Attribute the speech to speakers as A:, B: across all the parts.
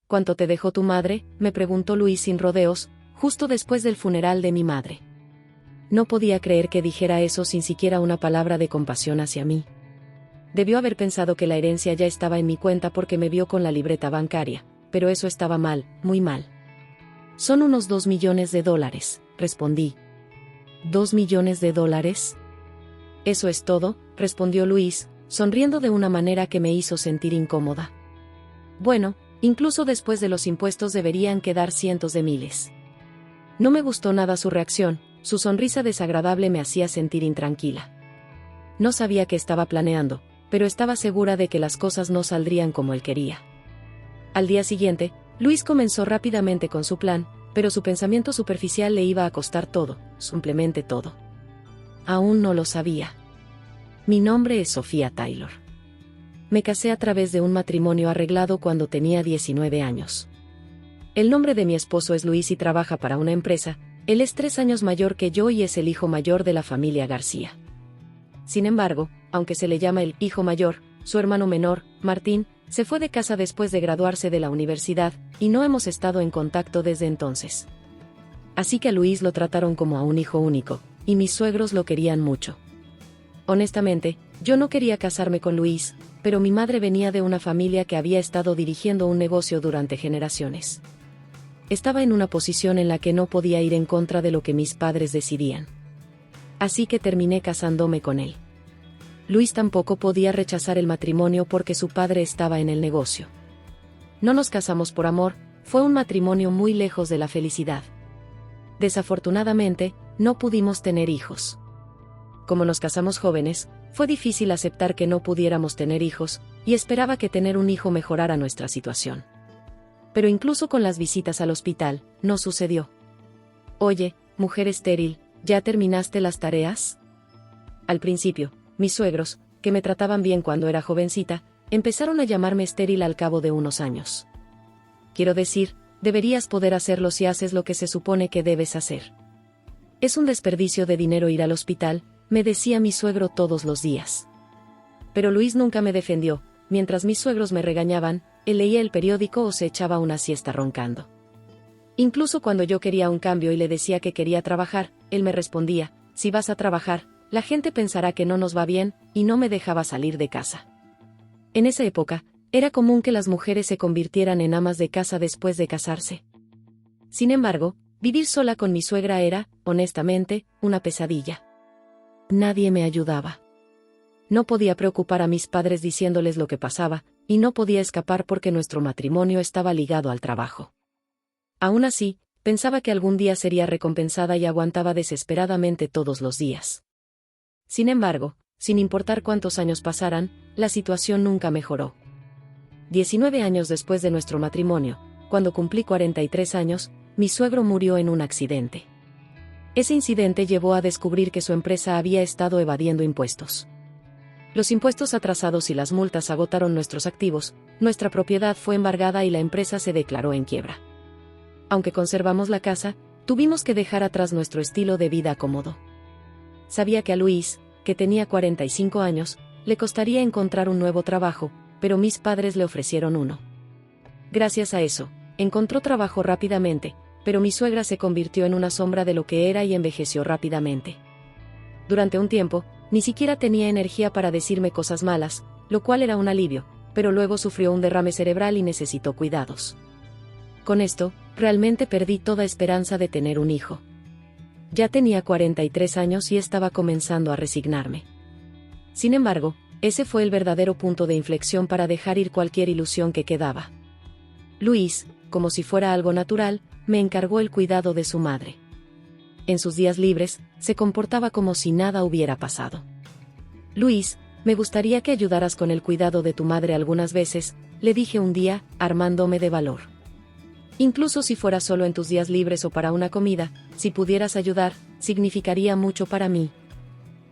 A: ¿cuánto te dejó tu madre?, me preguntó Luis sin rodeos, justo después del funeral de mi madre. No podía creer que dijera eso sin siquiera una palabra de compasión hacia mí. Debió haber pensado que la herencia ya estaba en mi cuenta porque me vio con la libreta bancaria, pero eso estaba mal, muy mal. Son unos $2 millones, respondí. ¿$2 millones? Eso es todo, respondió Luis, sonriendo de una manera que me hizo sentir incómoda. Bueno, incluso después de los impuestos deberían quedar cientos de miles. No me gustó nada su reacción, su sonrisa desagradable me hacía sentir intranquila. No sabía qué estaba planeando, pero estaba segura de que las cosas no saldrían como él quería. Al día siguiente, Luis comenzó rápidamente con su plan, pero su pensamiento superficial le iba a costar todo, simplemente todo. Aún no lo sabía. Mi nombre es Sofía Taylor. Me casé a través de un matrimonio arreglado cuando tenía 19 años. El nombre de mi esposo es Luis y trabaja para una empresa. Él es 3 años mayor que yo y es el hijo mayor de la familia García. Sin embargo, aunque se le llama el hijo mayor, su hermano menor, Martín, se fue de casa después de graduarse de la universidad, y no hemos estado en contacto desde entonces. Así que a Luis lo trataron como a un hijo único, y mis suegros lo querían mucho. Honestamente, yo no quería casarme con Luis, pero mi madre venía de una familia que había estado dirigiendo un negocio durante generaciones. Estaba en una posición en la que no podía ir en contra de lo que mis padres decidían. Así que terminé casándome con él. Luis tampoco podía rechazar el matrimonio porque su padre estaba en el negocio. No nos casamos por amor, fue un matrimonio muy lejos de la felicidad. Desafortunadamente, no pudimos tener hijos. Como nos casamos jóvenes, fue difícil aceptar que no pudiéramos tener hijos, y esperaba que tener un hijo mejorara nuestra situación. Pero incluso con las visitas al hospital, no sucedió. Oye, mujer estéril, ¿ya terminaste las tareas? Al principio, mis suegros, que me trataban bien cuando era jovencita, empezaron a llamarme estéril al cabo de unos años. Quiero decir, deberías poder hacerlo si haces lo que se supone que debes hacer. Es un desperdicio de dinero ir al hospital, me decía mi suegro todos los días. Pero Luis nunca me defendió, mientras mis suegros me regañaban, él leía el periódico o se echaba una siesta roncando. Incluso cuando yo quería un cambio y le decía que quería trabajar, él me respondía, si vas a trabajar, la gente pensará que no nos va bien, y no me dejaba salir de casa. En esa época, era común que las mujeres se convirtieran en amas de casa después de casarse. Sin embargo, vivir sola con mi suegra era, honestamente, una pesadilla. Nadie me ayudaba. No podía preocupar a mis padres diciéndoles lo que pasaba, y no podía escapar porque nuestro matrimonio estaba ligado al trabajo. Aún así, pensaba que algún día sería recompensada y aguantaba desesperadamente todos los días. Sin embargo, sin importar cuántos años pasaran, la situación nunca mejoró. 19 años después de nuestro matrimonio, cuando cumplí 43 años, mi suegro murió en un accidente. Ese incidente llevó a descubrir que su empresa había estado evadiendo impuestos. Los impuestos atrasados y las multas agotaron nuestros activos, nuestra propiedad fue embargada y la empresa se declaró en quiebra. Aunque conservamos la casa, tuvimos que dejar atrás nuestro estilo de vida cómodo. Sabía que a Luis, que tenía 45 años, le costaría encontrar un nuevo trabajo, pero mis padres le ofrecieron uno. Gracias a eso, encontró trabajo rápidamente, pero mi suegra se convirtió en una sombra de lo que era y envejeció rápidamente. Durante un tiempo, ni siquiera tenía energía para decirme cosas malas, lo cual era un alivio, pero luego sufrió un derrame cerebral y necesitó cuidados. Con esto, realmente perdí toda esperanza de tener un hijo. Ya tenía 43 años y estaba comenzando a resignarme. Sin embargo, ese fue el verdadero punto de inflexión para dejar ir cualquier ilusión que quedaba. Luis, como si fuera algo natural, me encargó el cuidado de su madre. En sus días libres, se comportaba como si nada hubiera pasado. Luis, me gustaría que ayudaras con el cuidado de tu madre algunas veces, le dije un día, armándome de valor. Incluso si fuera solo en tus días libres o para una comida, si pudieras ayudar, significaría mucho para mí.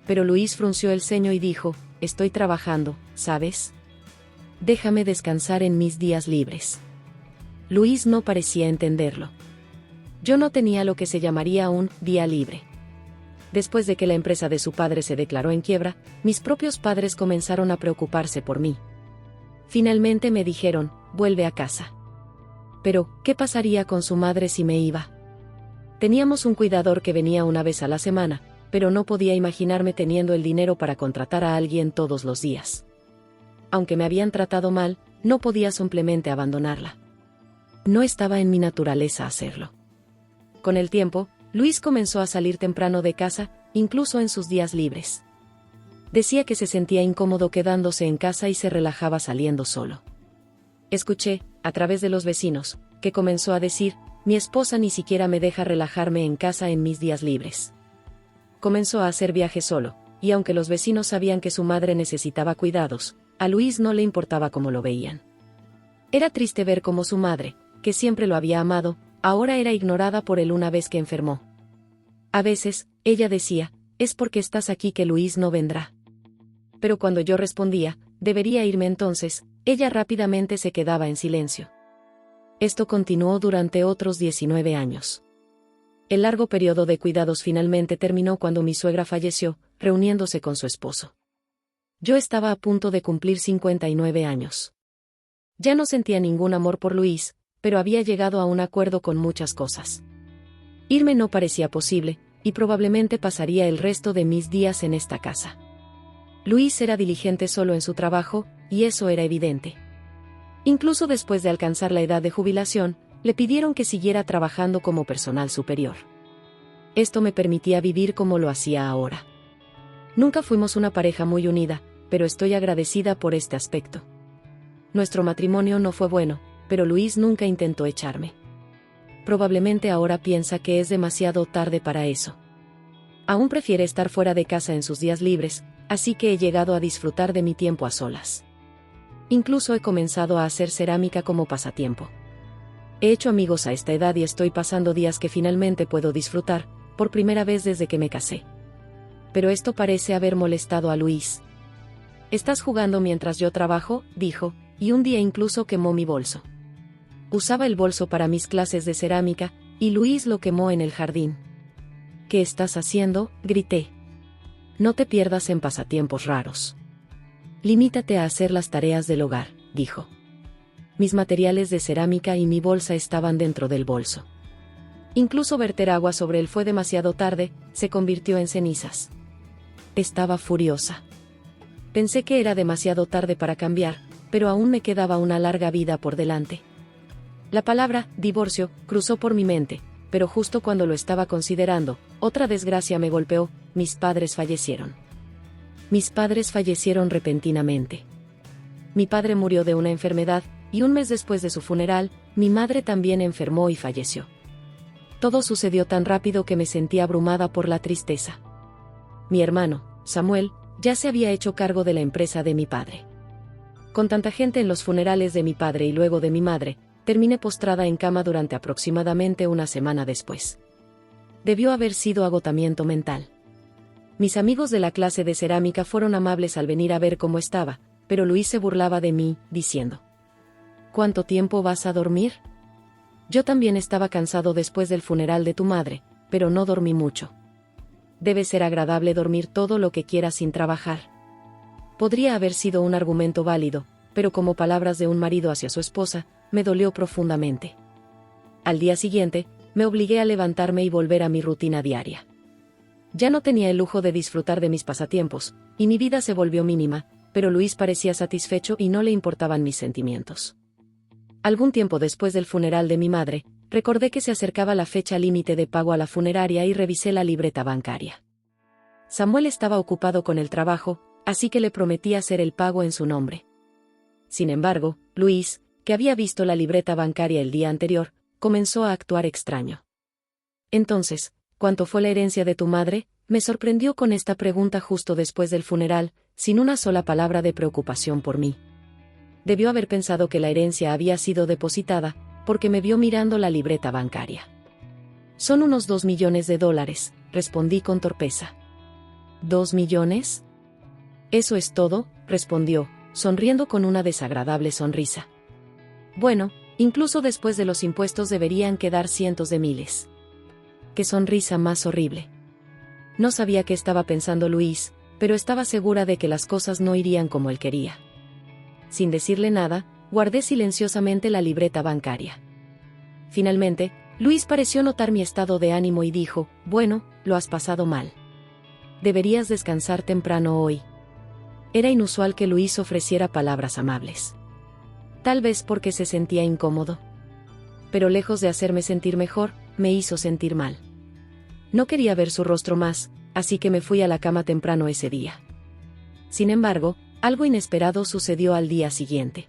A: Pero Luis frunció el ceño y dijo, estoy trabajando, ¿sabes? Déjame descansar en mis días libres. Luis no parecía entenderlo. Yo no tenía lo que se llamaría un día libre. Después de que la empresa de su padre se declaró en quiebra, mis propios padres comenzaron a preocuparse por mí. Finalmente me dijeron, vuelve a casa. Pero, ¿qué pasaría con su madre si me iba? Teníamos un cuidador que venía una vez a la semana, pero no podía imaginarme teniendo el dinero para contratar a alguien todos los días. Aunque me habían tratado mal, no podía simplemente abandonarla. No estaba en mi naturaleza hacerlo. Con el tiempo, Luis comenzó a salir temprano de casa, incluso en sus días libres. Decía que se sentía incómodo quedándose en casa y se relajaba saliendo solo. Escuché, a través de los vecinos, que comenzó a decir: mi esposa ni siquiera me deja relajarme en casa en mis días libres. Comenzó a hacer viajes solo, y aunque los vecinos sabían que su madre necesitaba cuidados, a Luis no le importaba cómo lo veían. Era triste ver cómo su madre, que siempre lo había amado, ahora era ignorada por él una vez que enfermó. A veces, ella decía: es porque estás aquí que Luis no vendrá. Pero cuando yo respondía: debería irme entonces, ella rápidamente se quedaba en silencio. Esto continuó durante otros 19 años. El largo periodo de cuidados finalmente terminó cuando mi suegra falleció, reuniéndose con su esposo. Yo estaba a punto de cumplir 59 años. Ya no sentía ningún amor por Luis, pero había llegado a un acuerdo con muchas cosas. Irme no parecía posible, y probablemente pasaría el resto de mis días en esta casa. Luis era diligente solo en su trabajo, y eso era evidente. Incluso después de alcanzar la edad de jubilación, le pidieron que siguiera trabajando como personal superior. Esto me permitía vivir como lo hacía ahora. Nunca fuimos una pareja muy unida, pero estoy agradecida por este aspecto. Nuestro matrimonio no fue bueno, pero Luis nunca intentó echarme. Probablemente ahora piensa que es demasiado tarde para eso. Aún prefiere estar fuera de casa en sus días libres, así que he llegado a disfrutar de mi tiempo a solas. Incluso he comenzado a hacer cerámica como pasatiempo. He hecho amigos a esta edad y estoy pasando días que finalmente puedo disfrutar, por primera vez desde que me casé. Pero esto parece haber molestado a Luis. «¿Estás jugando mientras yo trabajo?», dijo, y un día incluso quemó mi bolso. Usaba el bolso para mis clases de cerámica, y Luis lo quemó en el jardín. «¿Qué estás haciendo?», grité. «No te pierdas en pasatiempos raros. Limítate a hacer las tareas del hogar», dijo. Mis materiales de cerámica y mi bolsa estaban dentro del bolso. Incluso verter agua sobre él fue demasiado tarde, se convirtió en cenizas. Estaba furiosa. Pensé que era demasiado tarde para cambiar, pero aún me quedaba una larga vida por delante. La palabra divorcio cruzó por mi mente, pero justo cuando lo estaba considerando, otra desgracia me golpeó: mis padres fallecieron. Mis padres fallecieron repentinamente. Mi padre murió de una enfermedad, y un mes después de su funeral, mi madre también enfermó y falleció. Todo sucedió tan rápido que me sentí abrumada por la tristeza. Mi hermano, Samuel, ya se había hecho cargo de la empresa de mi padre. Con tanta gente en los funerales de mi padre y luego de mi madre, terminé postrada en cama durante aproximadamente una semana después. Debió haber sido agotamiento mental. Mis amigos de la clase de cerámica fueron amables al venir a ver cómo estaba, pero Luis se burlaba de mí, diciendo: «¿Cuánto tiempo vas a dormir?». Yo también estaba cansado después del funeral de tu madre, pero no dormí mucho. Debe ser agradable dormir todo lo que quieras sin trabajar. Podría haber sido un argumento válido, pero como palabras de un marido hacia su esposa, me dolió profundamente. Al día siguiente, me obligué a levantarme y volver a mi rutina diaria. Ya no tenía el lujo de disfrutar de mis pasatiempos, y mi vida se volvió mínima, pero Luis parecía satisfecho y no le importaban mis sentimientos. Algún tiempo después del funeral de mi madre, recordé que se acercaba la fecha límite de pago a la funeraria y revisé la libreta bancaria. Samuel estaba ocupado con el trabajo, así que le prometí hacer el pago en su nombre. Sin embargo, Luis, que había visto la libreta bancaria el día anterior, comenzó a actuar extraño. «Entonces, ¿cuánto fue la herencia de tu madre?», me sorprendió con esta pregunta justo después del funeral, sin una sola palabra de preocupación por mí. Debió haber pensado que la herencia había sido depositada, porque me vio mirando la libreta bancaria. «Son unos $2 millones», respondí con torpeza. «¿2 millones? Eso es todo», respondió, sonriendo con una desagradable sonrisa. «Bueno, incluso después de los impuestos deberían quedar cientos de miles». Qué sonrisa más horrible. No sabía qué estaba pensando Luis, pero estaba segura de que las cosas no irían como él quería. Sin decirle nada, guardé silenciosamente la libreta bancaria. Finalmente, Luis pareció notar mi estado de ánimo y dijo, bueno, lo has pasado mal. Deberías descansar temprano hoy. Era inusual que Luis ofreciera palabras amables. Tal vez porque se sentía incómodo. Pero lejos de hacerme sentir mejor, me hizo sentir mal. No quería ver su rostro más, así que me fui a la cama temprano ese día. Sin embargo, algo inesperado sucedió al día siguiente.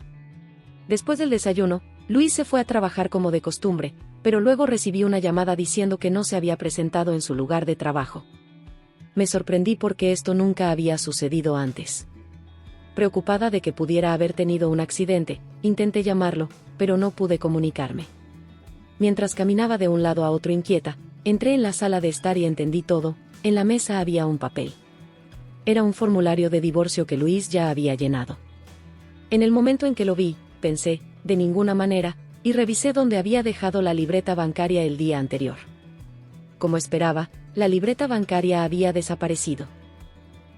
A: Después del desayuno, Luis se fue a trabajar como de costumbre, pero luego recibí una llamada diciendo que no se había presentado en su lugar de trabajo. Me sorprendí porque esto nunca había sucedido antes. Preocupada de que pudiera haber tenido un accidente, intenté llamarlo, pero no pude comunicarme. Mientras caminaba de un lado a otro inquieta, entré en la sala de estar y entendí todo. En la mesa había un papel. Era un formulario de divorcio que Luis ya había llenado. En el momento en que lo vi, pensé, de ninguna manera, y revisé dónde había dejado la libreta bancaria el día anterior. Como esperaba, la libreta bancaria había desaparecido.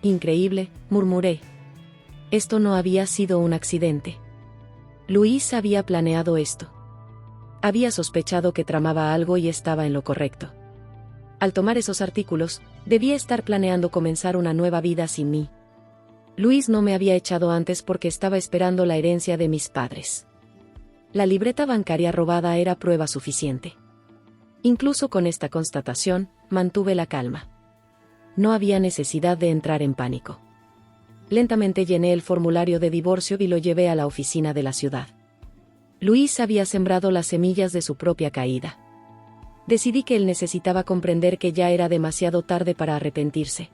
A: Increíble, murmuré. Esto no había sido un accidente. Luis había planeado esto. Había sospechado que tramaba algo y estaba en lo correcto. Al tomar esos artículos, debía estar planeando comenzar una nueva vida sin mí. Luis no me había echado antes porque estaba esperando la herencia de mis padres. La libreta bancaria robada era prueba suficiente. Incluso con esta constatación, mantuve la calma. No había necesidad de entrar en pánico. Lentamente llené el formulario de divorcio y lo llevé a la oficina de la ciudad. Luis había sembrado las semillas de su propia caída. Decidí que él necesitaba comprender que ya era demasiado tarde para arrepentirse.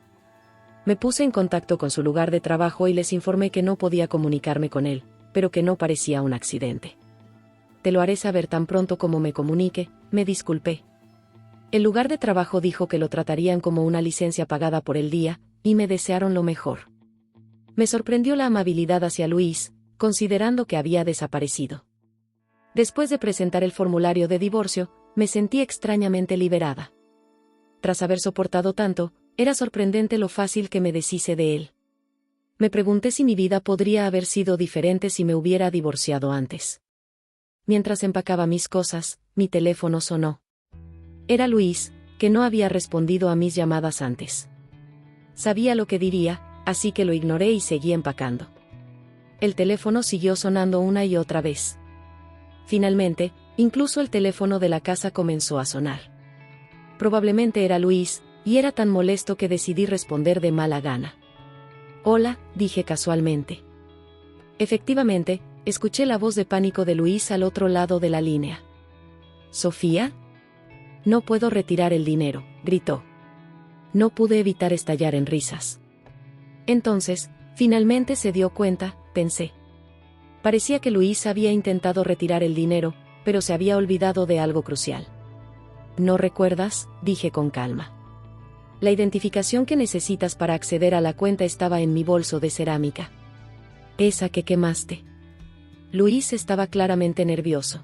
A: Me puse en contacto con su lugar de trabajo y les informé que no podía comunicarme con él, pero que no parecía un accidente. Te lo haré saber tan pronto como me comunique, me disculpé. El lugar de trabajo dijo que lo tratarían como una licencia pagada por el día, y me desearon lo mejor. Me sorprendió la amabilidad hacia Luis, considerando que había desaparecido. Después de presentar el formulario de divorcio, me sentí extrañamente liberada. Tras haber soportado tanto, era sorprendente lo fácil que me deshice de él. Me pregunté si mi vida podría haber sido diferente si me hubiera divorciado antes. Mientras empacaba mis cosas, mi teléfono sonó. Era Luis, que no había respondido a mis llamadas antes. Sabía lo que diría, así que lo ignoré y seguí empacando. El teléfono siguió sonando una y otra vez. Finalmente, incluso el teléfono de la casa comenzó a sonar. Probablemente era Luis, y era tan molesto que decidí responder de mala gana. Hola, dije casualmente. Efectivamente, escuché la voz de pánico de Luis al otro lado de la línea. ¿Sofía? No puedo retirar el dinero, gritó. No pude evitar estallar en risas. Entonces, finalmente se dio cuenta, pensé. Parecía que Luis había intentado retirar el dinero, pero se había olvidado de algo crucial. ¿No recuerdas?, dije con calma. La identificación que necesitas para acceder a la cuenta estaba en mi bolso de cerámica. Esa que quemaste. Luis estaba claramente nervioso.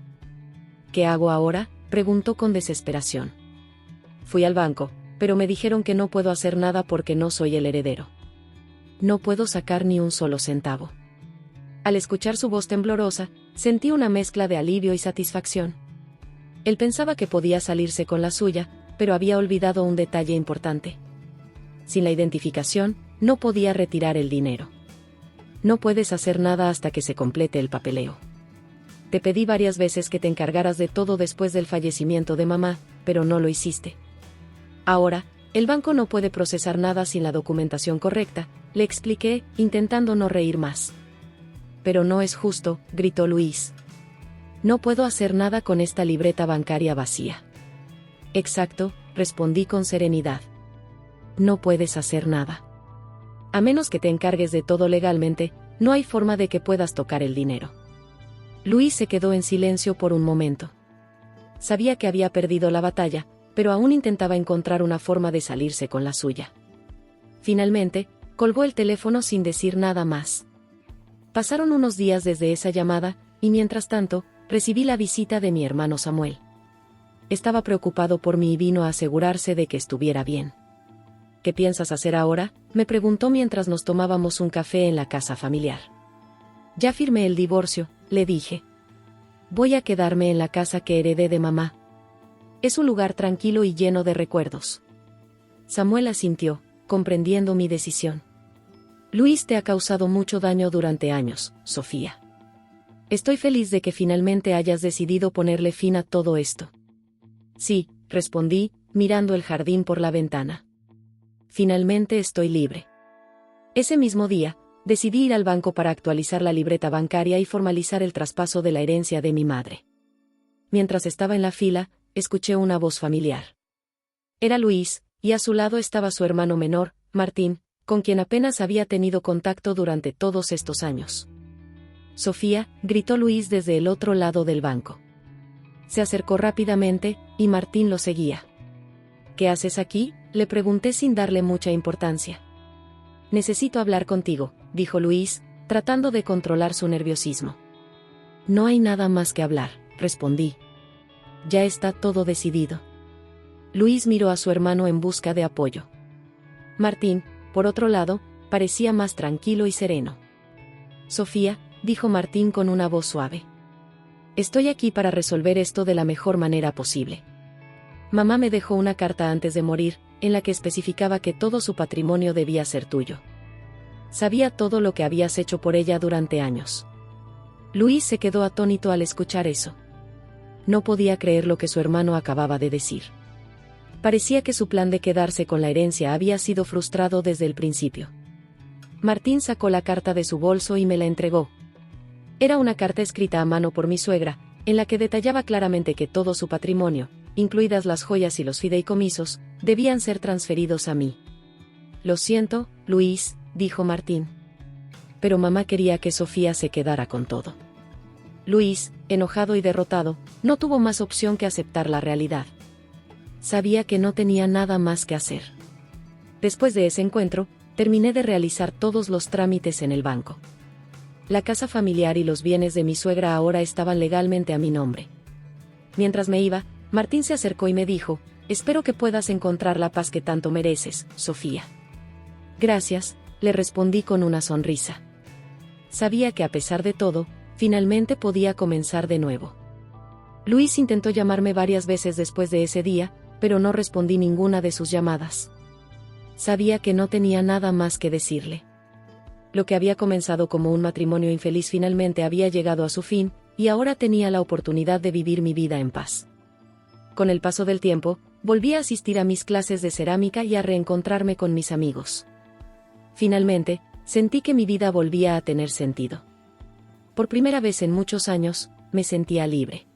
A: ¿Qué hago ahora?, preguntó con desesperación. Fui al banco, pero me dijeron que no puedo hacer nada porque no soy el heredero. No puedo sacar ni un solo centavo. Al escuchar su voz temblorosa, sentí una mezcla de alivio y satisfacción. Él pensaba que podía salirse con la suya, pero había olvidado un detalle importante. Sin la identificación, no podía retirar el dinero. No puedes hacer nada hasta que se complete el papeleo. Te pedí varias veces que te encargaras de todo después del fallecimiento de mamá, pero no lo hiciste. Ahora, el banco no puede procesar nada sin la documentación correcta, le expliqué, intentando no reír más. Pero no es justo, gritó Luis. No puedo hacer nada con esta libreta bancaria vacía. Exacto, respondí con serenidad. No puedes hacer nada. A menos que te encargues de todo legalmente, no hay forma de que puedas tocar el dinero. Luis se quedó en silencio por un momento. Sabía que había perdido la batalla, pero aún intentaba encontrar una forma de salirse con la suya. Finalmente, colgó el teléfono sin decir nada más. Pasaron unos días desde esa llamada, y mientras tanto, recibí la visita de mi hermano Samuel. Estaba preocupado por mí y vino a asegurarse de que estuviera bien. ¿Qué piensas hacer ahora?, me preguntó mientras nos tomábamos un café en la casa familiar. Ya firmé el divorcio, le dije. Voy a quedarme en la casa que heredé de mamá. Es un lugar tranquilo y lleno de recuerdos. Samuel asintió, comprendiendo mi decisión. Luis te ha causado mucho daño durante años, Sofía. Estoy feliz de que finalmente hayas decidido ponerle fin a todo esto. Sí, respondí, mirando el jardín por la ventana. Finalmente estoy libre. Ese mismo día, decidí ir al banco para actualizar la libreta bancaria y formalizar el traspaso de la herencia de mi madre. Mientras estaba en la fila, escuché una voz familiar. Era Luis, y a su lado estaba su hermano menor, Martín, con quien apenas había tenido contacto durante todos estos años. Sofía, gritó Luis desde el otro lado del banco. Se acercó rápidamente, y Martín lo seguía. ¿Qué haces aquí?, le pregunté sin darle mucha importancia. Necesito hablar contigo, dijo Luis, tratando de controlar su nerviosismo. No hay nada más que hablar, respondí. Ya está todo decidido. Luis miró a su hermano en busca de apoyo. Martín, por otro lado, parecía más tranquilo y sereno. Sofía, dijo Martín con una voz suave. Estoy aquí para resolver esto de la mejor manera posible. Mamá me dejó una carta antes de morir, en la que especificaba que todo su patrimonio debía ser tuyo. Sabía todo lo que habías hecho por ella durante años. Luis se quedó atónito al escuchar eso. No podía creer lo que su hermano acababa de decir. Parecía que su plan de quedarse con la herencia había sido frustrado desde el principio. Martín sacó la carta de su bolso y me la entregó. Era una carta escrita a mano por mi suegra, en la que detallaba claramente que todo su patrimonio, incluidas las joyas y los fideicomisos, debían ser transferidos a mí. Lo siento, Luis, dijo Martín. Pero mamá quería que Sofía se quedara con todo. Luis, enojado y derrotado, no tuvo más opción que aceptar la realidad. Sabía que no tenía nada más que hacer. Después de ese encuentro, terminé de realizar todos los trámites en el banco. La casa familiar y los bienes de mi suegra ahora estaban legalmente a mi nombre. Mientras me iba, Martín se acercó y me dijo, espero que puedas encontrar la paz que tanto mereces, Sofía. Gracias, le respondí con una sonrisa. Sabía que a pesar de todo, finalmente podía comenzar de nuevo. Luis intentó llamarme varias veces después de ese día, pero no respondí ninguna de sus llamadas. Sabía que no tenía nada más que decirle. Lo que había comenzado como un matrimonio infeliz finalmente había llegado a su fin, y ahora tenía la oportunidad de vivir mi vida en paz. Con el paso del tiempo, volví a asistir a mis clases de cerámica y a reencontrarme con mis amigos. Finalmente, sentí que mi vida volvía a tener sentido. Por primera vez en muchos años, me sentía libre.